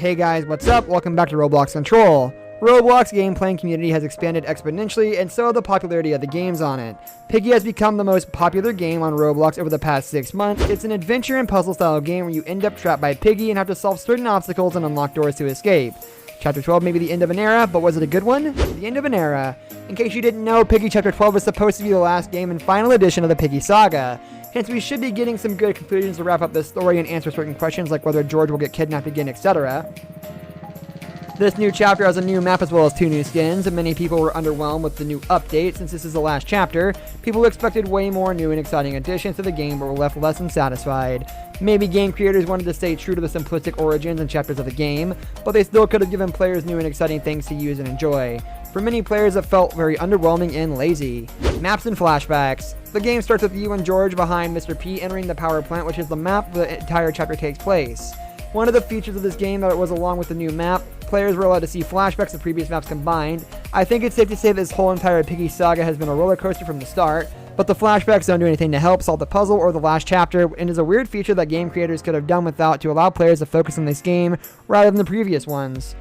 Hey guys, what's up? Welcome back to Roblox Control. Roblox game playing community has expanded exponentially, and so the popularity of the games on it. Piggy has become the most popular game on Roblox over the past 6 months. It's an adventure and puzzle style game where you end up trapped by Piggy and have to solve certain obstacles and unlock doors to escape. Chapter 12 may be the end of an era, but was it a good one? The end of an era. In case you didn't know, Piggy Chapter 12 was supposed to be the last game and final edition of the Piggy saga. Hence, we should be getting some good conclusions to wrap up this story and answer certain questions like whether George will get kidnapped again, etc. This new chapter has a new map as well as 2 new skins, and many people were underwhelmed with the new update. Since this is the last chapter, people expected way more new and exciting additions to the game but were left less than satisfied. Maybe game creators wanted to stay true to the simplistic origins and chapters of the game, but they still could have given players new and exciting things to use and enjoy. For many players, it felt very underwhelming and lazy. Maps and flashbacks. The game starts with you and George behind Mr. P entering the power plant, which is the map the entire chapter takes place. One of the features of this game that was along with the new map, players were allowed to see flashbacks of previous maps combined. I think it's safe to say this whole entire Piggy saga has been a roller coaster from the start, but the flashbacks don't do anything to help solve the puzzle or the last chapter, and is a weird feature that game creators could have done without to allow players to focus on this game rather than the previous ones.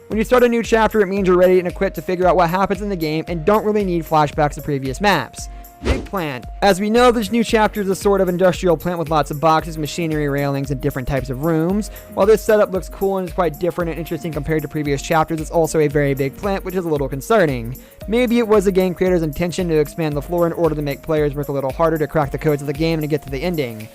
When you start a new chapter, it means you're ready and equipped to figure out what happens in the game and don't really need flashbacks of previous maps. Big plant. As we know, this new chapter is a sort of industrial plant with lots of boxes, machinery, railings, and different types of rooms. While this setup looks cool and is quite different and interesting compared to previous chapters, it's also a very big plant, which is a little concerning. Maybe it was the game creator's intention to expand the floor in order to make players work a little harder to crack the codes of the game and to get to the ending.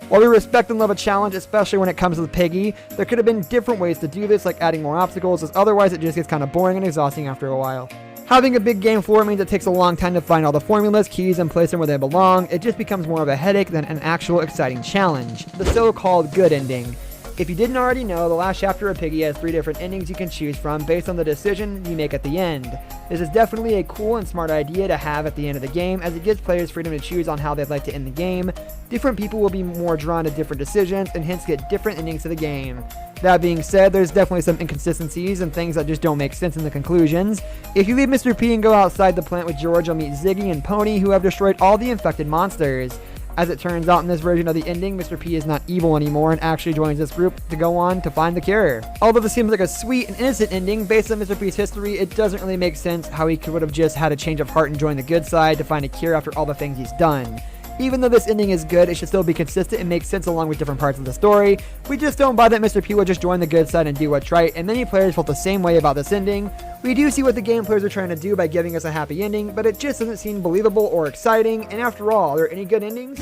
While we respect and love a challenge, especially when it comes to Piggy, there could have been different ways to do this, like adding more obstacles, as otherwise it just gets kind of boring and exhausting after a while. Having a big game floor means it takes a long time to find all the formulas, keys, and place them where they belong. It just becomes more of a headache than an actual exciting challenge. The so-called good ending. If you didn't already know, the last chapter of Piggy has 3 different endings you can choose from based on the decision you make at the end. This is definitely a cool and smart idea to have at the end of the game, as it gives players freedom to choose on how they'd like to end the game. Different people will be more drawn to different decisions and hence get different endings to the game. That being said, there's definitely some inconsistencies and things that just don't make sense in the conclusions. If you leave Mr. P and go outside the plant with George, you'll meet Ziggy and Pony, who have destroyed all the infected monsters. As it turns out, in this version of the ending, Mr. P is not evil anymore and actually joins this group to go on to find the cure. Although this seems like a sweet and innocent ending, based on Mr. P's history, it doesn't really make sense how he would have just had a change of heart and joined the good side to find a cure after all the things he's done. Even though this ending is good, it should still be consistent and make sense along with different parts of the story. We just don't buy that Mr. P will just join the good side and do what's right, and many players felt the same way about this ending. We do see what the game players are trying to do by giving us a happy ending, but it just doesn't seem believable or exciting, and after all, are there any good endings?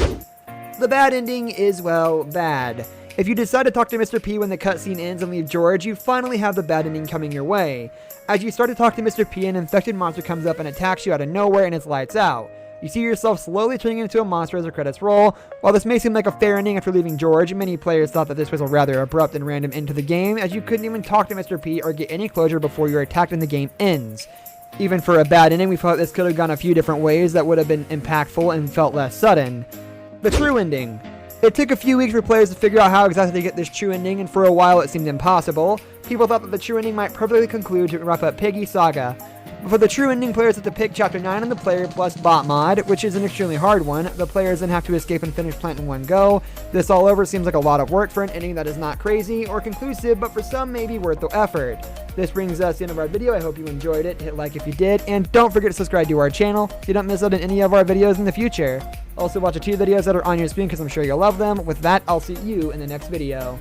The bad ending is, well, bad. If you decide to talk to Mr. P when the cutscene ends and leave George, you finally have the bad ending coming your way. As you start to talk to Mr. P, an infected monster comes up and attacks you out of nowhere and it's lights out. You see yourself slowly turning into a monster as the credits roll. While this may seem like a fair ending after leaving George, many players thought that this was a rather abrupt and random end to the game, as you couldn't even talk to Mr. P or get any closure before you're attacked and the game ends. Even for a bad ending, we thought this could have gone a few different ways that would have been impactful and felt less sudden. The true ending. It took a few weeks for players to figure out how exactly to get this true ending, and for a while it seemed impossible. People thought that the true ending might perfectly conclude to wrap up Piggy saga. But for the true ending, players have to pick Chapter 9 on the Player Plus bot mod, which is an extremely hard one. The players then have to escape and finish plant in one go. This all over seems like a lot of work for an ending that is not crazy or conclusive, but for some may be worth the effort. This brings us to the end of our video. I hope you enjoyed it. Hit like if you did, and don't forget to subscribe to our channel so you don't miss out on any of our videos in the future. Also watch the 2 videos that are on your screen because I'm sure you'll love them. With that, I'll see you in the next video.